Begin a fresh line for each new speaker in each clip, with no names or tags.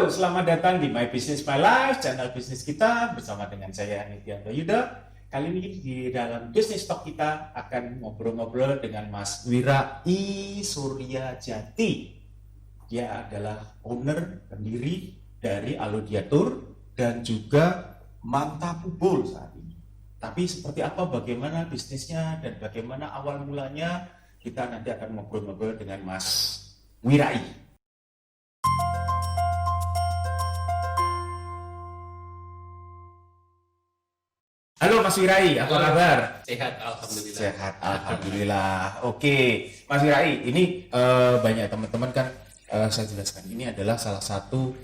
Selamat datang di My Business My Life, channel bisnis kita bersama dengan saya Nityanto Yuda. Kali ini di dalam Business Talk kita akan ngobrol-ngobrol dengan Mas Wira I Suryajati. Dia adalah owner, pendiri dari Alodiatur dan juga Mantapubul saat ini. Tapi seperti apa, bagaimana bisnisnya dan bagaimana awal mulanya, kita nanti akan ngobrol-ngobrol dengan Mas Wira I. Halo Mas Wirai, apa kabar?
Sehat, alhamdulillah.
Sehat, alhamdulillah. Oke, Mas Wirai, ini banyak teman-teman kan saya jelaskan ini adalah salah satu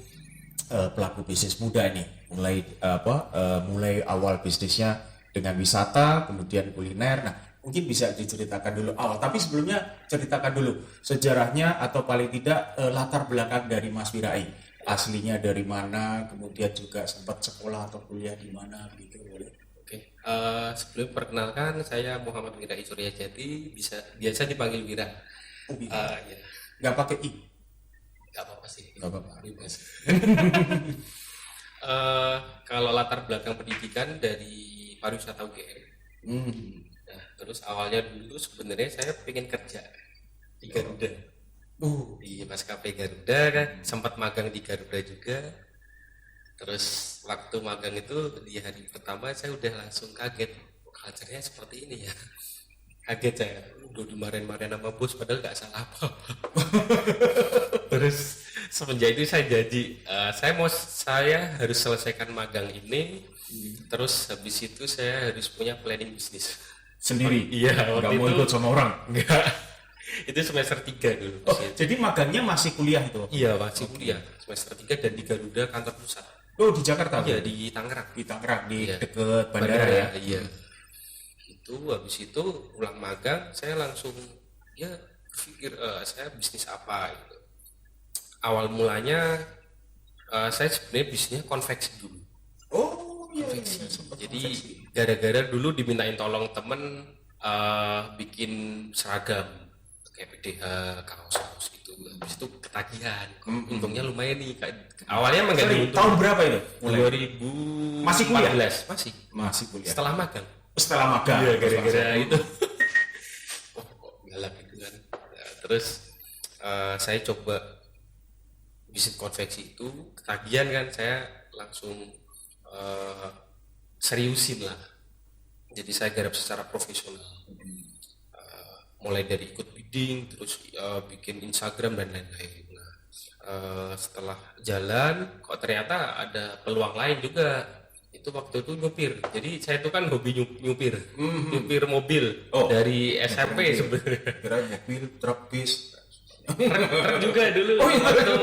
pelaku bisnis muda nih. Mulai awal bisnisnya dengan wisata, kemudian kuliner. Nah, mungkin bisa diceritakan dulu awal. Tapi sebelumnya ceritakan dulu sejarahnya atau paling tidak latar belakang dari Mas Wirai. Aslinya dari mana, kemudian juga sempat sekolah atau kuliah di mana, gitu boleh.
Oke, sebelum perkenalkan, saya Muhammad Wira I Suryajati, biasa dipanggil Wira.
Oh, gitu.
Ya,
Nggak pakai I?
nggak apa-apa sih.
Nggak apa-apa.
Bebas. Kalau latar belakang pendidikan dari pariwisata UGM. Nah, terus awalnya dulu sebenarnya saya pengen kerja di Garuda. Di maskapai Garuda kan, sempat magang di Garuda juga. Terus waktu magang itu di hari pertama saya udah langsung kaget, culture-nya seperti ini ya. Kaget saya, udah dimarahin-marahin sama bos padahal nggak salah apa-apa. Terus semenjak itu saya jadi, saya harus selesaikan magang ini. Terus habis itu saya harus punya planning bisnis
Sendiri?
Iya,
Nggak
waktu
mau
itu
ikut sama orang?
enggak. Itu semester 3 dulu.
Oh, jadi magangnya masih kuliah itu?
Iya, masih kuliah semester 3 dan di Garuda kantor pusat.
Oh, di Jakarta?
Iya, di Tangerang.
Di Tangerang, di
Iya.
deket bandara ya?
Iya. Itu habis itu pulang magang saya langsung ya berpikir saya bisnis apa gitu. Awal mulanya saya sebenarnya bisnisnya konveksi dulu.
Oh, iya.
Konveksi.
Sempat
Jadi
konveksi.
gara-gara dulu dimintain tolong temen bikin seragam kayak PDH, kaos-kaos gitu. Habis itu ketagihan. Untungnya lumayan nih. Awalnya emang nggak
Sorry,
diuntung.
tahun berapa itu?
2014.
Masih kuliah?
Masih.
Masih kuliah.
Setelah magang.
Setelah magang?
Iya, gara-gara itu. Oh, kok galak gitu kan. Nah, terus saya coba bisnis konveksi itu, ketagihan kan, saya langsung seriusin lah. Jadi saya garap secara profesional. Mulai dari ikut bidding, terus bikin Instagram dan lain-lain. Nah, setelah jalan, kok ternyata ada peluang lain juga. Itu waktu itu nyupir. Jadi saya itu kan hobi nyupir, nyupir mobil dari SMP sebenarnya.
Kira mobil, truk, bis.
Truk juga dulu.
Oh, iya.
Waktu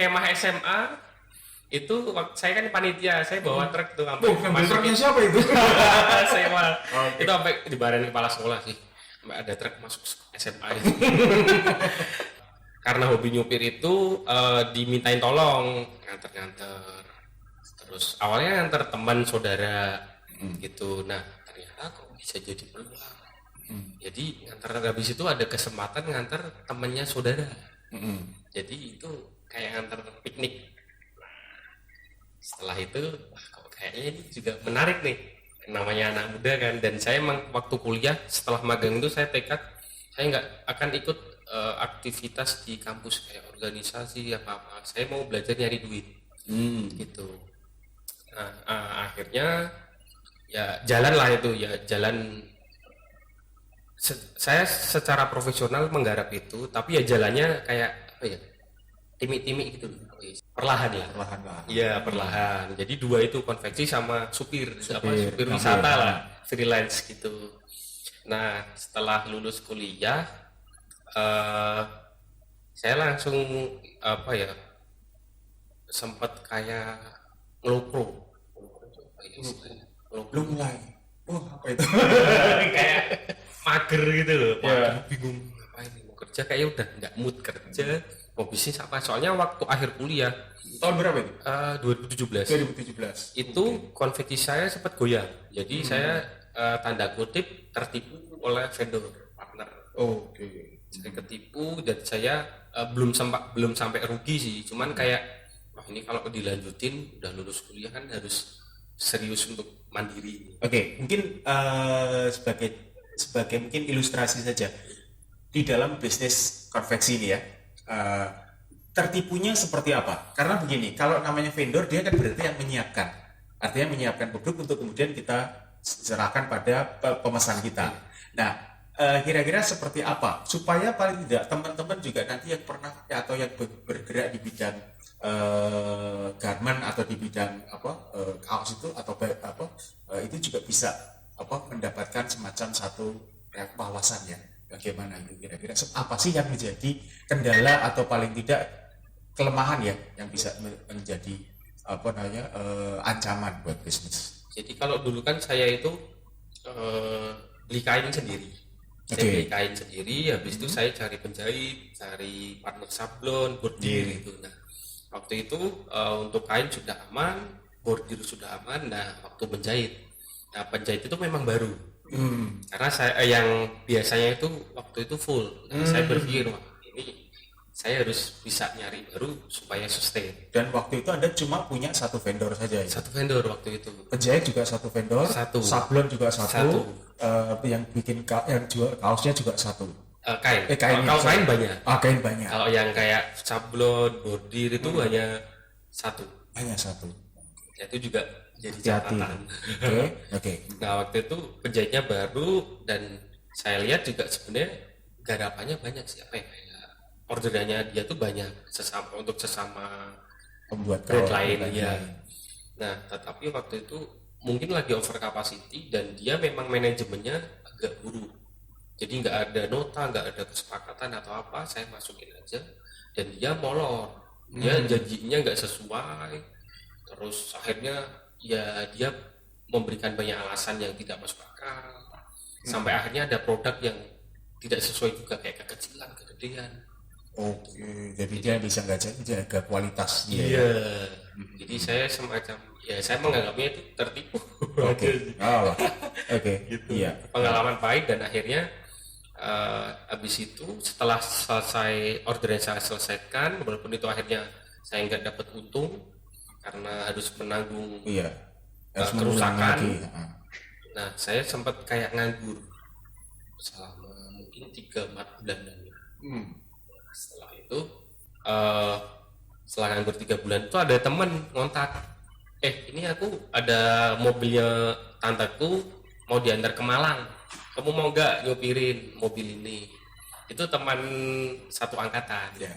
kemah SMA itu saya kan panitia, saya bawa truk tuh sampai
Ngambil truknya siapa itu?
sewa.
Oke.
Itu sampai dimarahin kepala sekolah sih. Sampai ada truk masuk SMA itu. Karena hobi nyupir itu dimintain tolong nganter-nganter. Terus awalnya nganter teman saudara gitu. Nah, ternyata kok bisa jadi peluang. Jadi nganter habis itu ada kesempatan nganter temannya saudara. Jadi itu kayak nganter piknik. Setelah itu, wah kok kayaknya ini juga menarik nih. Namanya anak muda kan, dan saya emang waktu kuliah setelah magang itu saya tekad saya nggak akan ikut aktivitas di kampus kayak organisasi apa-apa. Saya mau belajar nyari duit gitu. Nah, akhirnya ya jalan lah itu ya jalan. Saya secara profesional menggarap itu, tapi ya jalannya kayak apa ya, timik-timik gitu, perlahan ya.
Perlahan-lahan.
Iya, perlahan. Jadi dua itu, konveksi sama supir wisata lah, freelance gitu. Nah, setelah lulus kuliah saya langsung apa ya, sempat kayak ngelupro.
Lu mulai. Oh, apa itu?
Kayak mager gitu loh.
Iya.
Bingung ngapain nih, mau kerja kayaknya udah nggak mood kerja, mau bisnis apa. Soalnya waktu akhir kuliah
Tahun berapa itu?
2017
2017.
itu konveksi saya sempat goyang. Jadi saya tanda kutip tertipu oleh vendor partner.
Oke.
Saya ketipu dan saya belum sampai rugi sih, cuman kayak wah ini kalau dilanjutin udah lulus kuliah kan harus serius untuk mandiri.
Oke, mungkin sebagai mungkin ilustrasi saja di dalam bisnis konveksi ini ya, tertipunya seperti apa? Karena begini, kalau namanya vendor dia kan berarti yang menyiapkan, artinya menyiapkan produk untuk kemudian kita serahkan pada pemesan kita. Nah, kira-kira seperti apa supaya paling tidak teman-teman juga nanti yang pernah atau yang bergerak di bidang garment atau di bidang kaos itu atau itu juga bisa mendapatkan semacam satu wawasan ya, bagaimana itu kira-kira apa sih yang menjadi kendala atau paling tidak kelemahan ya yang bisa menjadi ancaman buat bisnis.
Jadi kalau dulu kan saya itu beli kain sendiri. Saya beli kain sendiri, habis itu saya cari penjahit, cari partner sablon, bordir gitu. Nah, waktu itu untuk kain sudah aman, bordir sudah aman. Nah, waktu penjahit itu memang baru. Karena saya yang biasanya itu waktu itu full. Nah, saya berpikir, wah ini saya harus bisa nyari baru supaya sustain.
Dan waktu itu Anda cuma punya satu vendor saja ya?
Satu vendor waktu itu.
Penjahit juga satu vendor, sablon juga satu. Yang bikin yang jual kaosnya juga satu.
Kain. Kalau kain banyak.
Kain banyak.
Kalau yang kayak sablon, bordir itu hanya satu.
Hanya satu.
Itu juga jadi catatan.
Oke.
Nah, waktu itu penjahitnya baru dan saya lihat juga sebenarnya garapannya banyak sih, orderannya dia tuh banyak sesama
pembuat
brand lain ya. Nah, tetapi waktu itu mungkin lagi over capacity dan dia memang manajemennya agak buruk. Jadi nggak ada nota, nggak ada kesepakatan atau apa, saya masukin aja dan dia molor. Dia janjinya nggak sesuai. Terus akhirnya ya dia memberikan banyak alasan yang tidak masuk akal. Sampai akhirnya ada produk yang tidak sesuai juga, kayak kekecilan, kegedean.
Oke, jadi dia bisa nggak jaga kualitas dia.
Iya. Jadi saya semacam saya menganggapnya itu tertipu.
Oke.
Gitu.
Iya.
Pengalaman pahit dan akhirnya habis itu setelah selesai order yang saya selesaikan, walaupun itu akhirnya saya nggak dapat untung karena harus menanggung kerusakan. Nah, saya sempat kayak nganggur selama mungkin 3-4 bulan lagi. Setelah itu setelah nganggur 3 bulan itu ada temen ngontak, ini aku ada mobilnya tanteku mau diantar ke Malang, kamu mau nggak nyupirin mobil ini? Itu teman satu angkatan ya.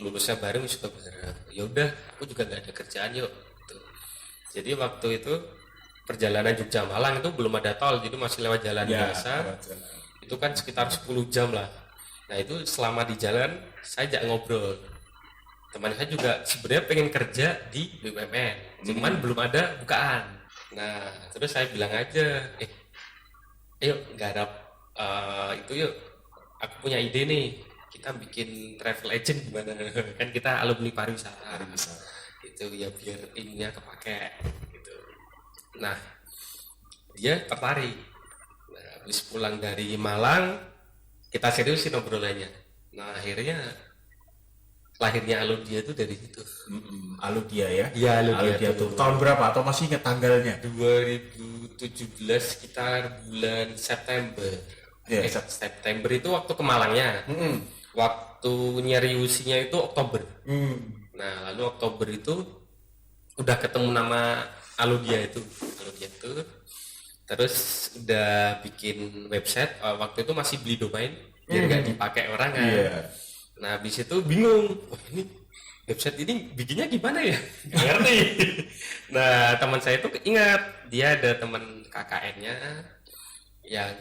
Lulusnya bareng, suka bareng. Ya udah, aku juga nggak ada kerjaan, yuk gitu. Jadi waktu itu perjalanan Jogja Malang itu belum ada tol, jadi masih lewat jalan biasa. Itu kan sekitar 10 jam lah. Nah, itu selama di jalan saya ajak ngobrol. Teman saya juga sebenarnya pengen kerja di BUMN, cuman belum ada bukaan. Nah, terus saya bilang aja, ayo garap itu yuk. Aku punya ide nih, kita bikin travel agent gimana? Kan kita alumni pariwisata. Itu ya biar ininya kepake gitu. Nah, dia tertarik. Nah, habis pulang dari Malang, kita seriusin obrolannya. Nah, akhirnya lahirnya Aludia itu dari situ.
Aludia ya?
Iya, Aludia
tuh. Tahun berapa? Atau masih ingat tanggalnya?
2017 sekitar bulan September. September itu waktu ke Malangnya. Waktu nyeriusinya itu Oktober. Nah, lalu Oktober itu udah ketemu nama Aludia itu. Terus udah bikin website. Waktu itu masih beli domain biar nggak dipakai orang kan. Nah, habis itu bingung. Wah, ini website ini bikinnya gimana ya? Nggak ngerti. Nah, teman saya itu ingat dia ada teman KKN-nya yang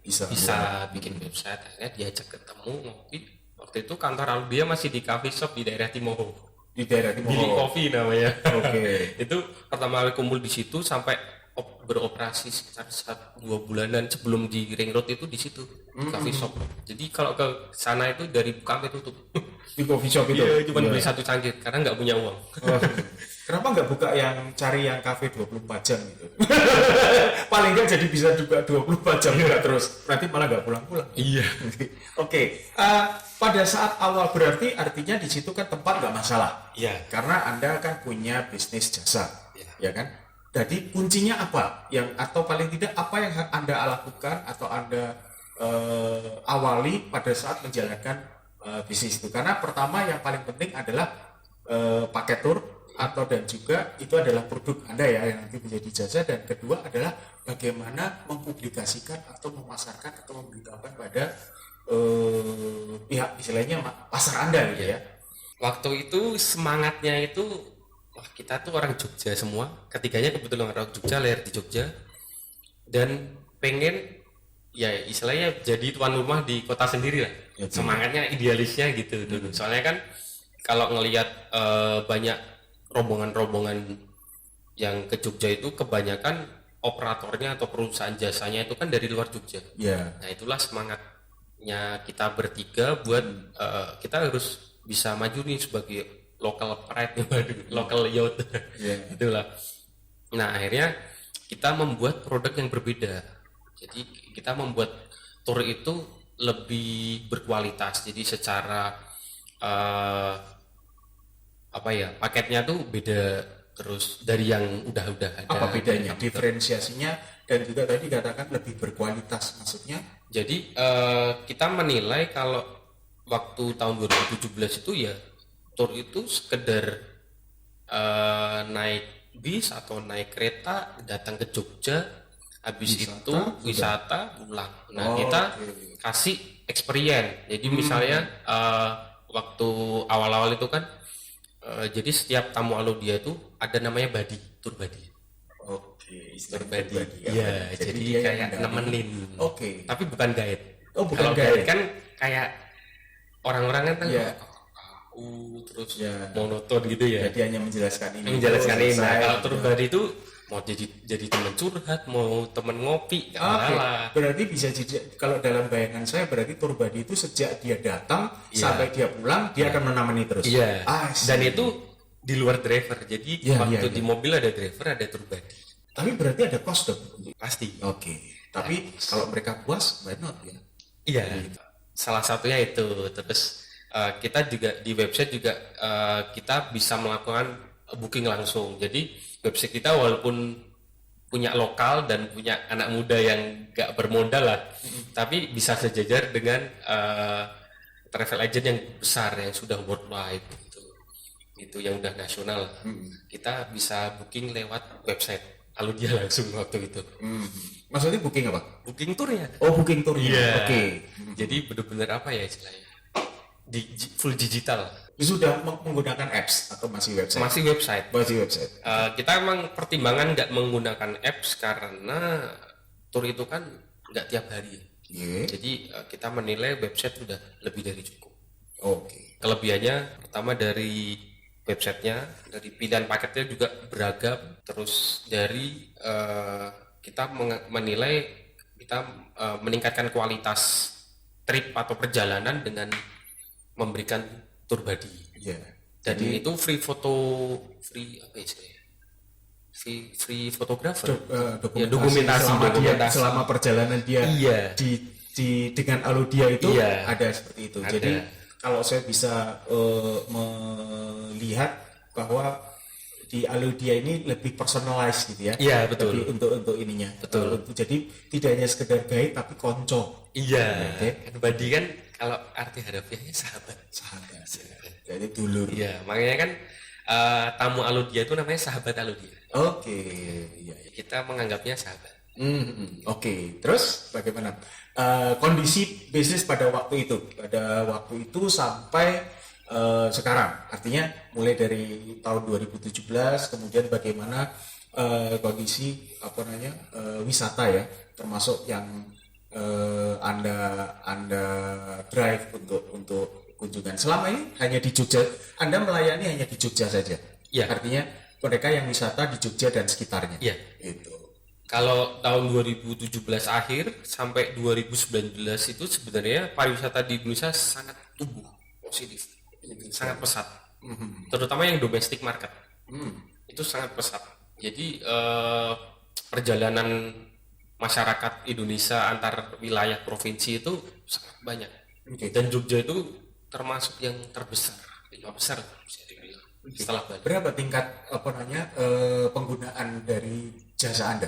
bisa bikin website. Akhirnya diajak ketemu ngopi. Waktu itu kantor Aludia masih di coffee shop di daerah Timoho. Billy Coffee namanya. Itu pertama kali kumpul di situ sampai beroperasi sekitar 1-2 bulanan sebelum di Ring Road itu di situ. coffee shop. Jadi kalau ke sana itu dari buka sampai tutup.
Di coffee shop itu.
Iya, cuma
Iya.
beli satu cangkir karena nggak punya uang.
Oh, kenapa nggak buka yang cari yang kafe 24 jam gitu? Paling nggak jadi bisa juga 24 jam juga terus. Berarti malah nggak pulang-pulang.
Iya.
Oke, pada saat awal berarti artinya di situ kan tempat nggak masalah.
Iya.
Karena Anda kan punya bisnis jasa,
Iya.
ya kan? Jadi kuncinya apa? Yang atau paling tidak apa yang Anda lakukan atau Anda awali pada saat menjalankan bisnis itu? Karena pertama yang paling penting adalah paket tour atau dan juga itu adalah produk Anda ya yang nanti menjadi jasa, dan kedua adalah bagaimana mempublikasikan atau memasarkan atau memberitahukan pada pihak istilahnya pasar Anda gitu ya.
Waktu itu semangatnya itu, wah kita tuh orang Jogja semua, ketiganya kebetulan orang Jogja, lahir di Jogja, dan pengen ya istilahnya jadi tuan rumah di kota sendiri lah.
Ya,
Semangatnya, idealisnya gitu dulu. Soalnya kan kalau ngelihat banyak rombongan-rombongan yang ke Jogja itu kebanyakan operatornya atau perusahaan jasanya itu kan dari luar Jogja.
Ya.
Nah itulah semangatnya kita bertiga buat kita harus bisa maju nih sebagai local pride, local youth.
Yeah.
Itulah. Nah akhirnya kita membuat produk yang berbeda. Jadi kita membuat tour itu lebih berkualitas. Jadi secara apa ya, paketnya tuh beda terus dari yang udah ada.
Apa bedanya? Diferensiasinya dan juga tadi katakan lebih berkualitas, maksudnya?
Jadi kita menilai kalau waktu tahun 2017 itu ya tour itu sekedar naik bis atau naik kereta datang ke Jogja, habis itu wisata pulang. Nah kita kasih experience. Jadi misalnya waktu awal-awal itu kan jadi setiap tamu Alodia itu ada namanya buddy, tour buddy.
Oke,
Tour buddy.
ya.
Iya, jadi
dia
kayak
yang
nemenin.
Oke.
Tapi bukan guide.
Oh, bukan
Kalau
guide.
kan kayak orang-orang kan
Iya.
terus
Ya.
monoton gitu ya.
Jadi hanya menjelaskan ini.
Menjelaskan ini. Nah,
selesai.
kalau tour buddy itu mau jadi teman curhat, mau teman ngopi, nggak
Oke,
masalah.
berarti bisa jadi, kalau dalam bayangan saya berarti tour buddy itu sejak dia datang
Iya.
sampai dia pulang dia akan menemani terus.
Iya.
I see.
Dan itu di luar driver. Jadi
Iya,
waktu
iya,
di
iya.
mobil ada driver, ada tour buddy.
Tapi berarti ada cost dong.
Pasti.
Oke. Tapi kalau mereka puas, why not ya?
Iya. Salah satunya itu. Terus kita juga di website juga kita bisa melakukan booking langsung. Jadi website kita walaupun punya lokal dan punya anak muda yang gak bermodal lah, tapi bisa sejajar dengan travel agent yang besar yang sudah worldwide gitu, yang udah nasional. Kita bisa booking lewat website Alodia langsung waktu itu.
Maksudnya booking apa?
Booking tournya.
Oh, booking tour.
Iya.
Oke.
Jadi benar-benar apa ya istilahnya? Full digital.
Sudah menggunakan apps atau masih website?
Masih website.
Masih website.
Kita emang pertimbangan nggak menggunakan apps karena tour itu kan nggak tiap hari.
Iya.
Jadi kita menilai website sudah lebih dari cukup.
Oke.
Kelebihannya pertama dari websitenya, dari pilihan paketnya juga beragam. Terus dari kita menilai, kita meningkatkan kualitas trip atau perjalanan dengan memberikan tour buddy.
Iya.
Dan itu free apa istilahnya? Free fotografer.
Dokumentasi
dokumentasi.
selama perjalanan dia
Iya.
dengan Alodia itu
Iya.
ada seperti itu.
Ada.
Jadi kalau saya bisa melihat bahwa di Alodia ini lebih personalized gitu ya.
Iya, betul.
Lebih untuk ininya.
Betul.
Jadi tidak hanya sekedar guide tapi konco.
Iya.
Oke.
Kan buddy kan kalau arti harafiahnya sahabat.
Sahabat. Jadi dulur.
Iya, makanya kan tamu Alodia itu namanya sahabat Alodia.
Oke. Iya.
Kita menganggapnya sahabat.
Oke. Terus bagaimana kondisi bisnis pada waktu itu? Pada waktu itu sampai sekarang, artinya mulai dari tahun 2017, kemudian bagaimana kondisi wisata ya, termasuk yang anda drive untuk kunjungan. Selama ini hanya di Jogja, Anda melayani hanya di Jogja saja.
Iya.
Artinya mereka yang wisata di Jogja dan sekitarnya.
Iya.
Itu.
Kalau tahun 2017 akhir sampai 2019 itu sebenarnya pariwisata di Indonesia sangat tumbuh positif, sangat pesat, terutama yang domestic market itu sangat pesat. Jadi perjalanan masyarakat Indonesia antar wilayah provinsi itu sangat banyak. Dan Jogja itu termasuk yang terbesar, 5 besar bisa dibilang setelah Bali.
Berapa tingkat penggunaan dari jasa Anda?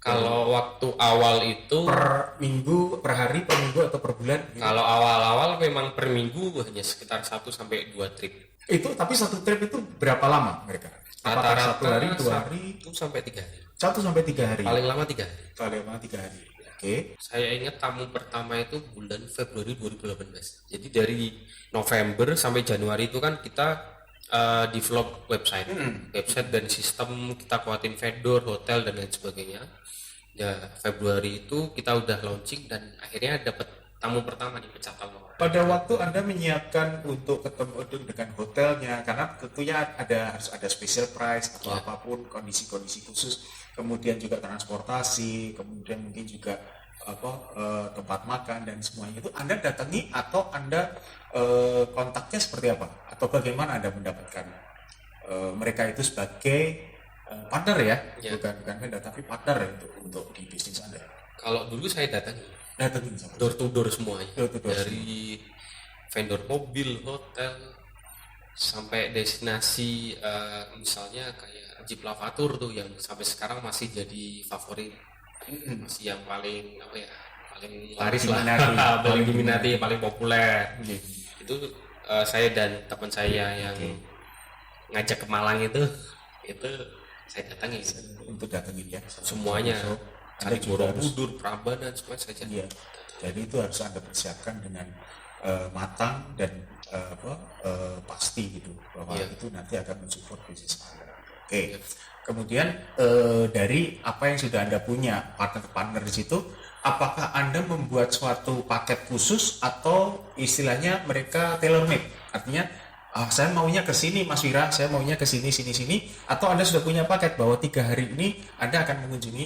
Kalau waktu awal itu
Per minggu, per hari, per minggu atau per bulan?
kalau awal-awal memang per minggu hanya sekitar 1 sampai 2 trip.
Itu tapi satu trip itu berapa lama mereka? Apakah
Rata-rata
1 hari, 2 hari?
1 sampai 3 hari.
1 sampai 3 hari.
Paling lama 3 hari.
Paling lama 3 hari. Oke.
Saya ingat tamu pertama itu bulan Februari 2018. Jadi dari November sampai Januari itu kan kita develop website dan sistem, kita kuatin vendor, hotel dan lain sebagainya. Ya Februari itu kita udah launching dan akhirnya dapat tamu pertama di Pecah Telur.
Pada waktu Anda menyiapkan untuk ketemu dengan hotelnya, karena tentunya harus ada special price atau apapun, kondisi-kondisi khusus, kemudian juga transportasi, kemudian mungkin juga tempat makan dan semuanya itu Anda datangi atau Anda kontaknya seperti apa? Atau bagaimana Anda mendapatkan mereka itu sebagai partner ya, bukan vendor tapi partner untuk di bisnis Anda.
Kalau dulu saya datangin door to door semuanya, dari vendor mobil, hotel sampai destinasi, misalnya kayak Jeep Lavatur tuh yang sampai sekarang masih jadi favorit, masih yang paling paling laris lah, paling diminati, paling populer. Itu saya dan teman saya yang ngajak ke Malang itu saya datangin
untuk datangin ya
semuanya, Candi Borobudur, Prambanan, semua saja.
Iya. Jadi itu harus Anda persiapkan dengan matang dan pasti gitu bahwa itu nanti akan mensupport bisnis Anda. Oke. Kemudian dari apa yang sudah Anda punya partner-partner di situ, apakah Anda membuat suatu paket khusus atau istilahnya mereka tailor made? Artinya saya maunya ke sini Mas Wira, saya maunya ke sini, atau Anda sudah punya paket bahwa 3 hari ini Anda akan mengunjungi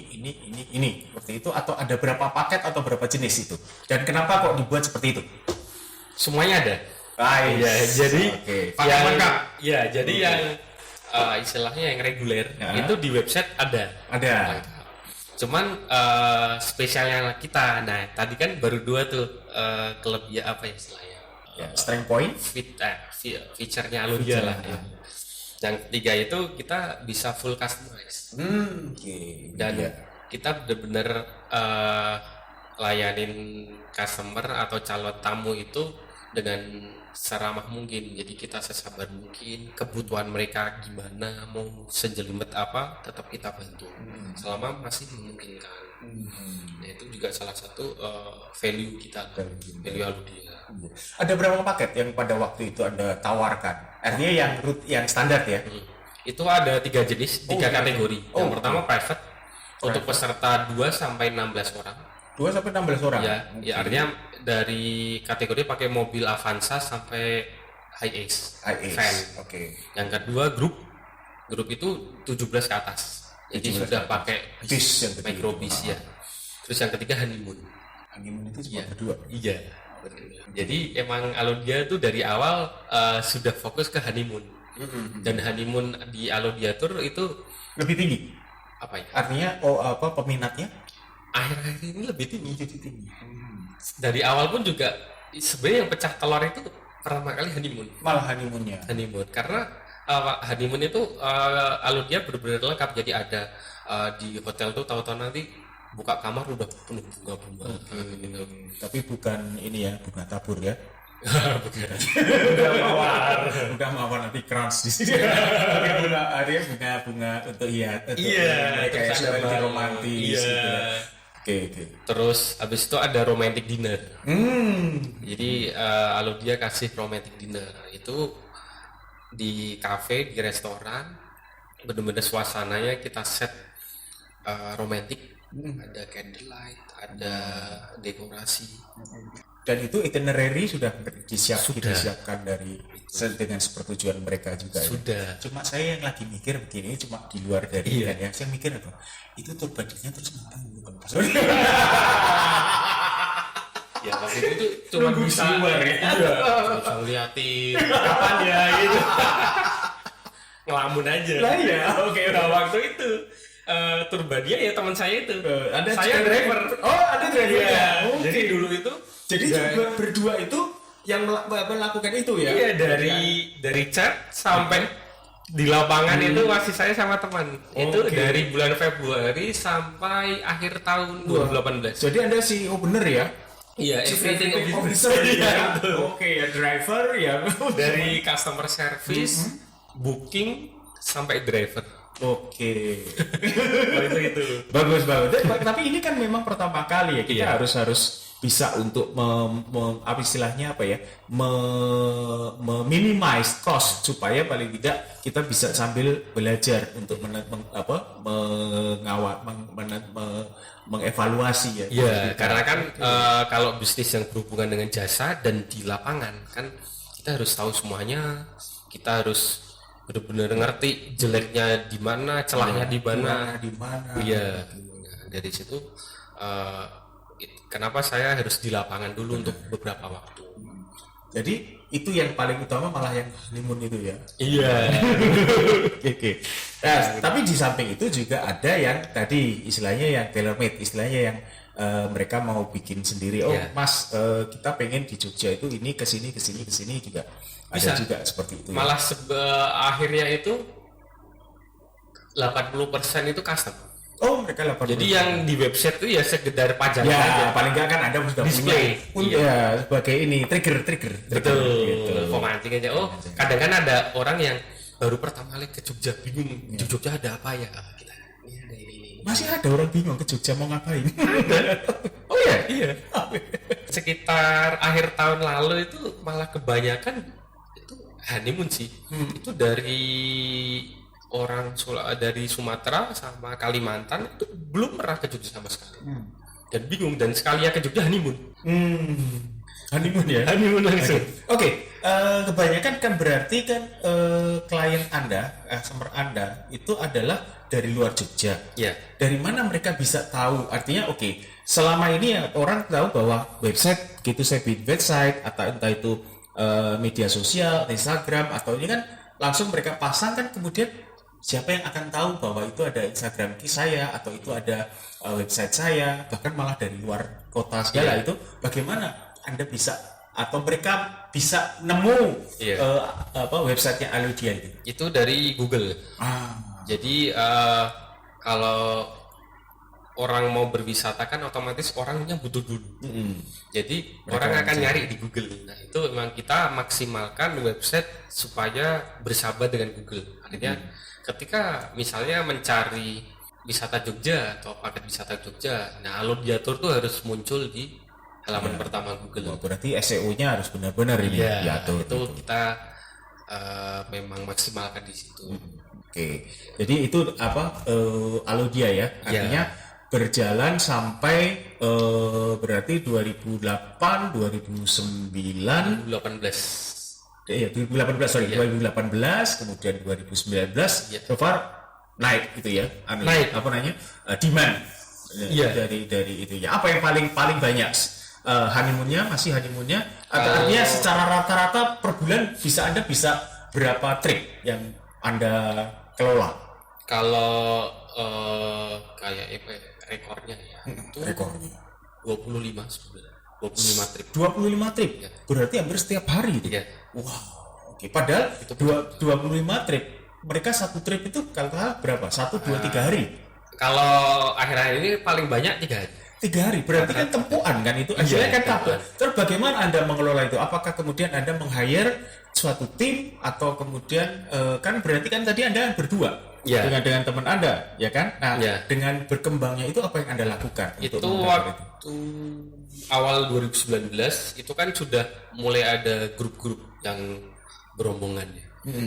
ini, seperti itu, atau ada berapa paket atau berapa jenis itu? Dan kenapa kok dibuat seperti itu?
Semuanya ada.
Ya,
jadi
paket lengkap.
Ya, jadi yang istilahnya yang reguler itu di website ada. Cuman spesialnya kita, nah tadi kan baru 2 tuh kelebihan apa ya istilahnya?
Strength point,
feature-nya Alodia lah. Yang ketiga itu kita bisa full customize. Dan kita benar-benar layanin customer atau calon tamu itu dengan seramah mungkin. Jadi kita sesabar mungkin, kebutuhan mereka gimana, mau sejelimet apa tetap kita bantu selama masih memungkinkan. Nah, itu juga salah satu value kita, value Alodia.
Ada berapa paket yang pada waktu itu Anda tawarkan? Artinya yang standar ya?
Itu ada 3 jenis, 3 kategori. Yang pertama private untuk peserta 2 sampai 16 orang.
2 sampai 16 orang.
Ya, artinya dari kategori pakai mobil Avanza sampai high-ace van. Yang kedua grup itu 17 ke atas. Jadi sudah pakai bis, microbis ya. Terus yang ketiga honeymoon.
Honeymoon itu cuma berdua.
Iya. Jadi emang Alodia tuh dari awal sudah fokus ke honeymoon. Dan honeymoon di Alodia Tour itu
lebih tinggi.
Apa ya?
Artinya peminatnya
akhir-akhir ini lebih tinggi. Dari awal pun juga sebenarnya yang pecah telur itu pertama kali honeymoon.
Malah honeymoonnya.
Karena honeymoon itu Alodia benar-benar lengkap. Jadi ada di hotel tuh tahu-tahu nanti buka kamar udah penuh bunga-bunga gitu.
Tapi bukan ini ya, bunga tabur ya.
Bukan.
Udah mawar nanti crunch di sini. bunga untuk mereka yang sudah romantis gitu. Oke.
Terus habis itu ada romantic dinner. Jadi Alodia kasih romantic dinner itu di cafe, di restoran, bener-bener suasananya kita set romantic. Ada candlelight, ada dekorasi.
Dan itu itinerary sudah
Sudah.
disiapkan dari dengan sepertujuan mereka juga. Ya?
Sudah.
Cuma saya yang lagi mikir begini, cuma di luar dari
Iya.
kan ya. Saya mikir apa? Itu tour budgetnya terus ngapain?
Ya waktu itu cuma
Nunggu
bisa
di luar ya.
bisa ngeliatin kapan ya gitu. Ngelamun aja.
Lah iya,
Oke, udah waktu itu Turbania ya teman saya itu.
Ada
Saya driver.
Oh, ada driver.
Iya.
Oke.
Jadi dulu itu
Jadi juga berdua itu yang melakukan itu ya?
iya dari chat sampai di lapangan itu masih saya sama teman. Itu
Oke.
dari bulan Februari sampai akhir tahun 2018.
Jadi Anda CEO bener ya?
Iya, everything
Officer
Iya,
ya.
betul.
Oke ya, driver ya.
Dari customer service, booking sampai driver.
Oke.
Oh, itu.
Bagus. Tapi ini kan memang pertama kali ya kita
Iya.
harus bisa untuk apa istilahnya apa ya? Minimize cost supaya paling tidak kita bisa sambil belajar untuk mengevaluasi ya.
Iya, karena kan kalau bisnis yang berhubungan dengan jasa dan di lapangan kan kita harus tahu semuanya, kita harus benar-benar ngerti jeleknya di mana, celahnya di mana.
Di mana?
Iya, nah, dari situ kenapa saya harus di lapangan dulu untuk beberapa waktu.
Jadi itu yang paling utama malah yang honeymoon itu ya.
Iya.
Oke. Nah, tapi di samping itu juga ada yang tadi istilahnya yang tailor made, istilahnya yang mereka mau bikin sendiri. Oh,
Iya.
Mas, kita pengen di Jogja itu ini ke sini juga.
Bisa.
Ada juga seperti itu. Ya?
Malah akhirnya itu 80% itu custom.
Oh, mereka lapor.
Jadi yang di website itu ya sekedar pajangan
ya
aja.
paling enggak kan Anda sudah
Display.
punya ya sebagai ini trigger
Betul.
gitu.
Pemancing aja. Oh, kadang kan ada orang yang baru pertama kali ke Jogja bingung. Di Jogja ada apa ya? Kita ini ada ini.
Masih ada orang bingung ke Jogja mau ngapain?
Oh ya, iya. Sekitar akhir tahun lalu itu malah kebanyakan itu honeymoon sih. Itu dari orang dari Sumatera sama Kalimantan itu belum pernah ke Jogja sama sekali. Dan bingung dan sekali ya ke Jogja honeymoon.
Honeymoon ya.
Honeymoon langsung.
Oke, kebanyakan kan berarti kan klien Anda, customer Anda itu adalah dari luar Jogja.
Ya.
Dari mana mereka bisa tahu? Artinya oke, selama ini ya orang tahu bahwa website gitu saya bikin website atau entah itu media sosial, Instagram atau ini kan langsung mereka pasang kan kemudian siapa yang akan tahu bahwa itu ada Instagram saya atau itu ada website saya bahkan malah dari luar kota segala itu bagaimana Anda bisa atau mereka bisa nemu websitenya Alodia itu?
Itu dari Google. Jadi kalau orang mau berwisata kan otomatis orangnya butuh dulu. Jadi orang akan nyari di Google. Nah itu memang kita maksimalkan website supaya bersahabat dengan Google. Artinya ketika misalnya mencari wisata Jogja atau paket wisata Jogja, nah Alodia Tour tuh harus muncul di halaman pertama Google.
Berarti SEO-nya harus benar-benar ini diatur.
Itu kita memang maksimalkan di situ.
Oke, jadi itu apa Alodia ya? Artinya berjalan sampai berarti 2008, 2009,
2018.
2018 kemudian 2019 so far naik gitu ya
naik
apa namanya demand dari itu ya. Apa yang paling banyak honeymoonnya atau artinya secara rata-rata per bulan Anda bisa berapa trip yang Anda kelola?
Kalau kayak rekornya ya itu
Rekornya
25 sebenarnya 25 trip.
25 trip ya. Berarti hampir setiap hari itu.
Iya.
Wow. Oke, padahal itu 25 trip. Mereka satu trip itu kalau berapa? 1, 2, 3 hari.
Kalau akhir-akhir ini paling banyak 3 hari.
3 hari. Berarti kan tempuan kan itu. Akhirnya kan tahap. Terus bagaimana Anda mengelola itu? Apakah kemudian Anda meng-hire suatu tim atau kemudian kan berarti kan tadi Anda berdua dengan teman Anda, ya kan? Nah, dengan berkembangnya itu apa yang Anda lakukan?
Itu waktu awal 2019 itu kan sudah mulai ada grup-grup yang berombongan ya.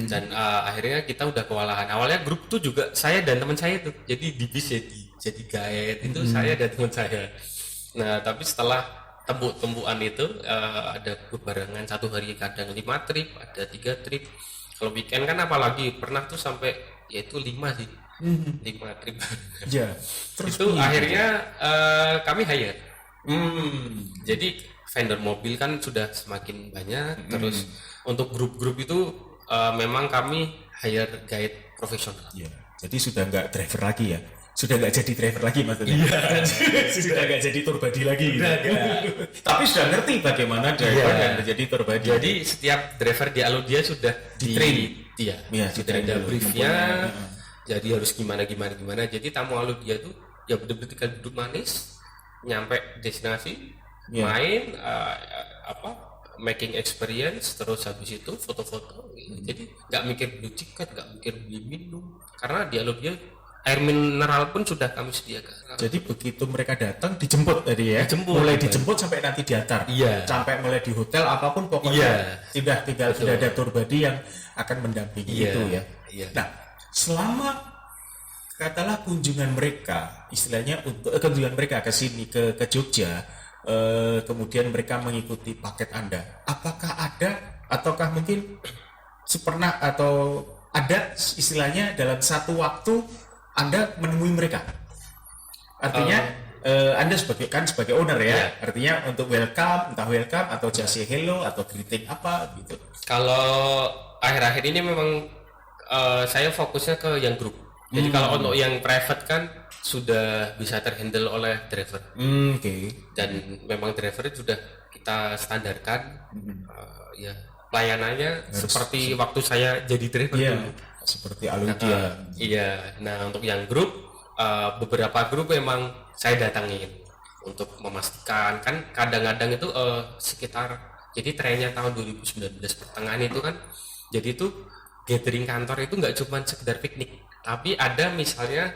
Dan akhirnya kita udah kewalahan. Awalnya grup tuh juga saya dan teman saya tuh. Jadi di bis jadi guide itu saya dan teman saya. Nah, tapi setelah tembuk-tembukan itu ada bebarengan satu hari kadang 5 trip, ada 3 trip. Kalau weekend kan apalagi pernah tuh sampai yaitu 5 sih. 5 trip.
Ya, terus
Itu akhirnya kami hire. Jadi vendor mobil kan sudah semakin banyak. Terus untuk grup-grup itu memang kami hire guide profesional.
ya, jadi sudah nggak driver lagi ya, sudah nggak jadi driver lagi maksudnya. Sudah nggak jadi tour buddy lagi. Tapi sudah ngerti bagaimana driver
Iya.
dan menjadi tour buddy.
Jadi setiap driver di Aludia sudah
Di-train.
Iya,
Iya,
sudah
di-train
ada
dulu.
briefnya.
Mempunyai,
Jadi harus gimana. Jadi tamu Aludia tuh ya betul-betul tinggal duduk manis, nyampe destinasi,
Iya.
main making experience, terus habis itu foto-foto. Jadi nggak mikir beli tiket, nggak mikir beli minum, karena di Aludia air mineral pun sudah kami sediakan.
Jadi begitu mereka datang dijemput tadi ya,
Dijemput.
mulai dijemput sampai nanti diantar,
Iya.
sampai mulai di hotel apapun pokoknya
Iya.
sudah ada tour buddy yang akan mendampingi
Iya.
itu ya.
Iya.
Nah, selama katalah kunjungan mereka, istilahnya untuk kunjungan mereka ke sini ke Jogja, kemudian mereka mengikuti paket Anda, apakah ada ataukah mungkin pernah atau ada istilahnya dalam satu waktu Anda menemui mereka? Artinya Anda sebagai owner ya,
Iya.
artinya untuk welcome, entah welcome atau just say hello atau greeting apa gitu.
Kalau akhir-akhir ini memang saya fokusnya ke yang grup. Jadi kalau untuk yang private kan sudah bisa terhandle oleh driver.
Oke.
Dan memang driver sudah kita standarkan ya pelayanannya seperti waktu saya jadi driver
Iya,
dulu.
seperti Aludia.
Iya. Nah, untuk yang grup beberapa grup memang saya datangin untuk memastikan, kan kadang-kadang itu sekitar, jadi trennya tahun 2019 pertengahan itu kan, jadi itu gathering kantor itu nggak cuma sekedar piknik, tapi ada misalnya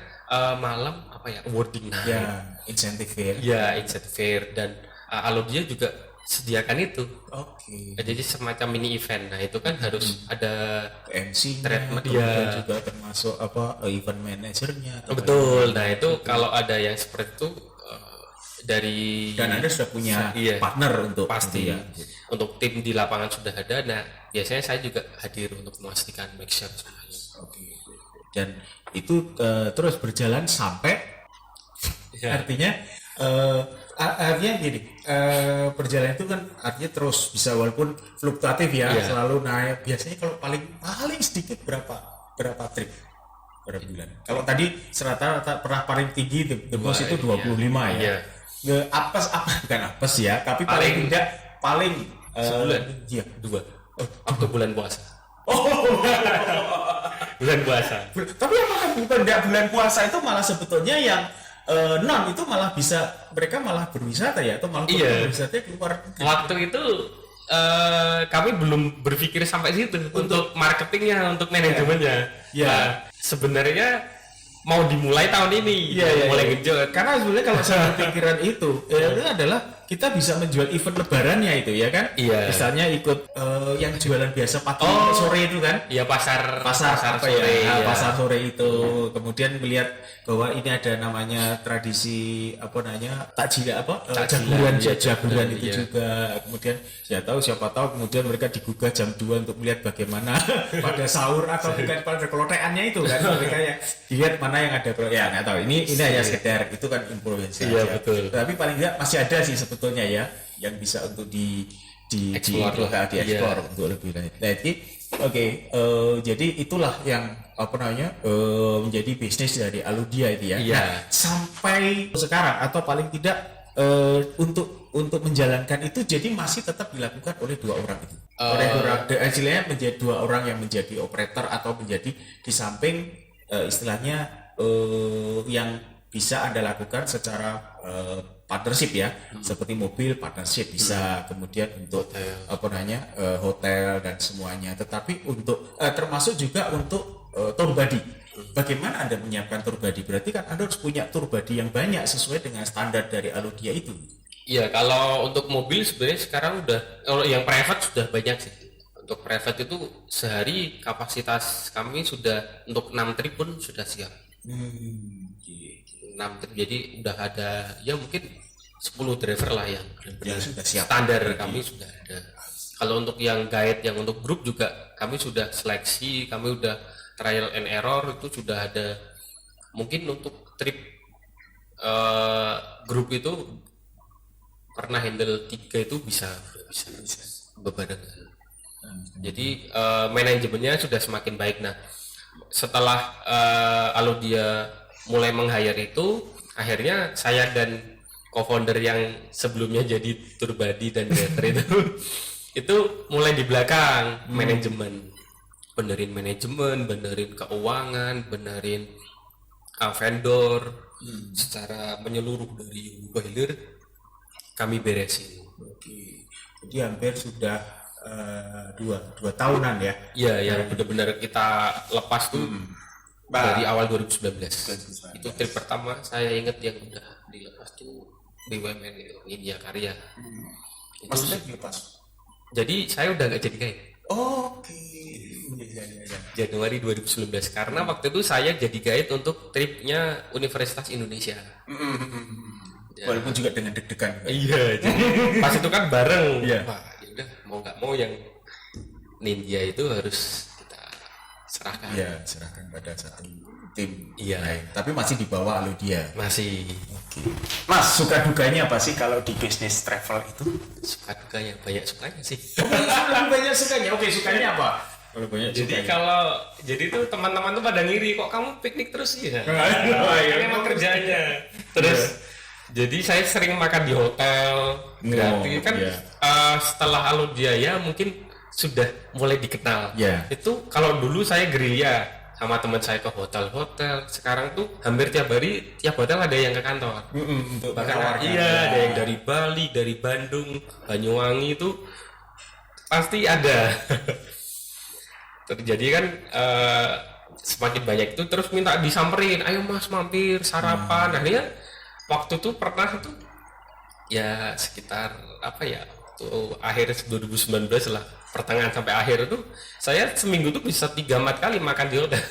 malam awarding night.
Ya, insentif fair.
Ya, incentive fair, dan Aludia juga sediakan itu.
Oke.
Jadi semacam mini event. Nah, itu kan harus ada
MC-nya,
Treatment,
kemudian
iya.
juga termasuk event manajernya.
betul. Nah, itu kalau ada yang seperti itu dari
Dan Anda sudah punya
Iya.
partner untuk
pasti
itu ya.
untuk tim di lapangan sudah ada. Nah, biasanya saya juga hadir untuk memastikan make sure semuanya.
Oke. Dan itu terus berjalan sampai
Ya.
artinya artinya gini, perjalanan itu kan artinya terus bisa walaupun fluktuatif ya,
Iya.
selalu naik. Biasanya kalau paling sedikit berapa trip? Berapa bulan? Kalau tadi rata-rata pernah paling tinggi the most itu 25 ya.
Iya.
Bukan apes ya, tapi paling tidak paling
Sebulan.
iya.
2 waktu bulan puasa. Bulan puasa.
Tapi apakah tidak bulan puasa itu malah sebetulnya yang non itu malah bisa mereka malah berwisata ya, atau malah
Iya.
berwisata keluar
Waktu itu kami belum berpikir sampai situ untuk marketingnya, untuk manajemennya.
Iya.
Nah, sebenarnya mau dimulai tahun ini, mulai genjot.
karena sebenarnya kalau saya berpikiran itu adalah kita bisa menjual event lebarannya itu ya kan.
Iya.
Misalnya ikut yang jualan biasa pagi sore itu kan.
Ya pasar
Pasar apa
sore.
ya?
Ya.
Pasar sore itu. Kemudian melihat bahwa ini ada namanya tradisi takjil
Takjilan,
jaguran itu
iya.
juga. Kemudian siapa tahu kemudian mereka digugah jam 2 untuk melihat bagaimana pada sahur atau bukan pada keloteannya itu kan, mereka yang dilihat mana yang ada ya nggak tahu, ini hanya sekedar itu kan influencer
Iya,
aja.
betul.
Tapi paling tidak masih ada sih sebetulnya ya yang bisa untuk
Explore lah.
diekspor
Iya.
untuk lebih lanjut. Nah, jadi itulah yang menjadi bisnis dari Aludia itu ya.
Iya.
Nah, sampai sekarang atau paling tidak untuk menjalankan itu jadi masih tetap dilakukan oleh 2 orang itu. Oleh hasilnya menjadi 2 orang yang menjadi operator atau menjadi di samping istilahnya yang bisa Anda lakukan secara partnership ya, seperti mobil partnership bisa, kemudian untuk hotel dan semuanya. Tetapi untuk termasuk juga untuk tour buddy. Bagaimana Anda menyiapkan tour buddy? Berarti kan Anda harus punya tour buddy yang banyak sesuai dengan standar dari Aludia itu.
Iya, kalau untuk mobil sebenarnya sekarang kalau yang private sudah banyak sih. Untuk private itu sehari kapasitas kami sudah untuk 6 trip pun sudah siap. 6 trip, jadi udah ada ya mungkin 10 driver lah yang benar-benar
sudah siap.
standar kami sudah ada. Kalau untuk yang guide, yang untuk grup juga kami sudah seleksi, kami udah trial and error, itu sudah ada. Mungkin untuk trip grup itu pernah handle 3 itu bisa bebarengan. Jadi manajemennya sudah semakin baik. Nah, setelah Alodia mulai meng-hire itu, akhirnya saya dan co-founder yang sebelumnya jadi tour buddy dan driver itu mulai di belakang manajemen, benerin manajemen, benerin keuangan, benerin vendor, secara menyeluruh dari hulu ke hilir kami beresin.
Oke. Jadi hampir sudah dua tahunan ya.
Iya, yang benar-benar kita lepas tuh dari awal 2019. Itu trip pertama saya inget yang udah dilepas tuh BUMN itu, India Karya. Itu
Maksudnya dilepas?
jadi saya udah gak jadi guide.
Oke.
Januari 2019 karena waktu itu saya jadi guide untuk tripnya Universitas Indonesia. Ya.
Walaupun juga dengan deg-degan.
Iya, jadi pas itu kan bareng.
Iya.
Wah, ya udah mau nggak mau yang Ninja itu harus kita serahkan.
Iya, serahkan pada satu tim.
Iya.
Lain. Tapi masih di bawah Alodia.
Masih
Mas, suka duganya apa sih kalau di bisnis travel itu?
suka dukanya, banyak sukanya sih.
Lebih banyak sukanya. Oke, sukanya apa? Kalau banyak
Jadi tuh teman-teman tuh pada ngiri, kok kamu piknik terus ya?
iya.
Emang kerjanya. Terus jadi saya sering makan di hotel gratis kan.
iya.
Setelah Alodia ya mungkin sudah mulai dikenal.
Iya.
Itu kalau dulu saya gerilya sama teman saya ke hotel-hotel, sekarang tuh hampir tiap hari tiap hotel ada yang ke kantor.
Untuk
Bahkan
menawarkan.
iya, ada yang dari Bali, dari Bandung, Banyuwangi itu pasti ada. Terjadi kan semakin banyak itu terus minta disamperin, ayo mas mampir sarapan. Akhirnya waktu itu pernah tuh ya sekitar apa ya tuh akhir 2019 lah, pertengahan sampai akhir itu saya seminggu tuh bisa 3-4 kali makan di hotel.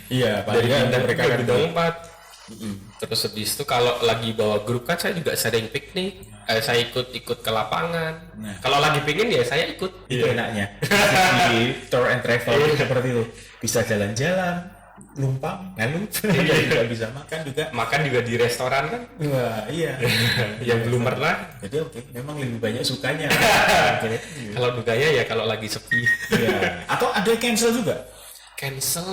Iya,
Dari bintang
mereka
ke
kan
bintang 4. Terus habis itu kalau lagi bawa grup kan saya juga sering piknik. Saya ikut ke lapangan.
Nah.
Kalau lagi pingin ya saya ikut.
itu enaknya di tour and travel itu seperti itu, bisa jalan-jalan, numpang, lalu juga bisa makan juga.
Makan juga di restoran kan.
Wah, iya.
Yang belum pernah.
Jadi oke, memang lebih banyak sukanya. Oke.
Kalau duganya ya kalau lagi sepi.
Iya. Atau ada cancel juga?
Cancel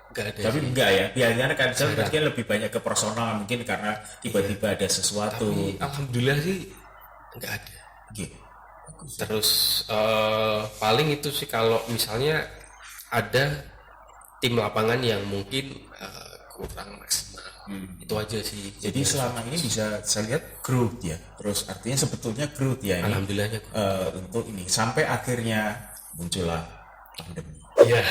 nggak ada.
Tapi
sih.
enggak ya. Biasanya cancel mungkin lebih banyak ke personal, mungkin karena tiba-tiba ada sesuatu.
Tapi alhamdulillah sih nggak ada.
Oke.
Terus paling itu sih kalau misalnya ada tim lapangan yang mungkin kurang maksimal. Itu aja sih.
Jadi selama ini bisa saya lihat growth ya. Terus artinya sebetulnya growth ya ini.
Alhamdulillahnya.
Untuk ini sampai akhirnya muncullah pandemi.
Iya.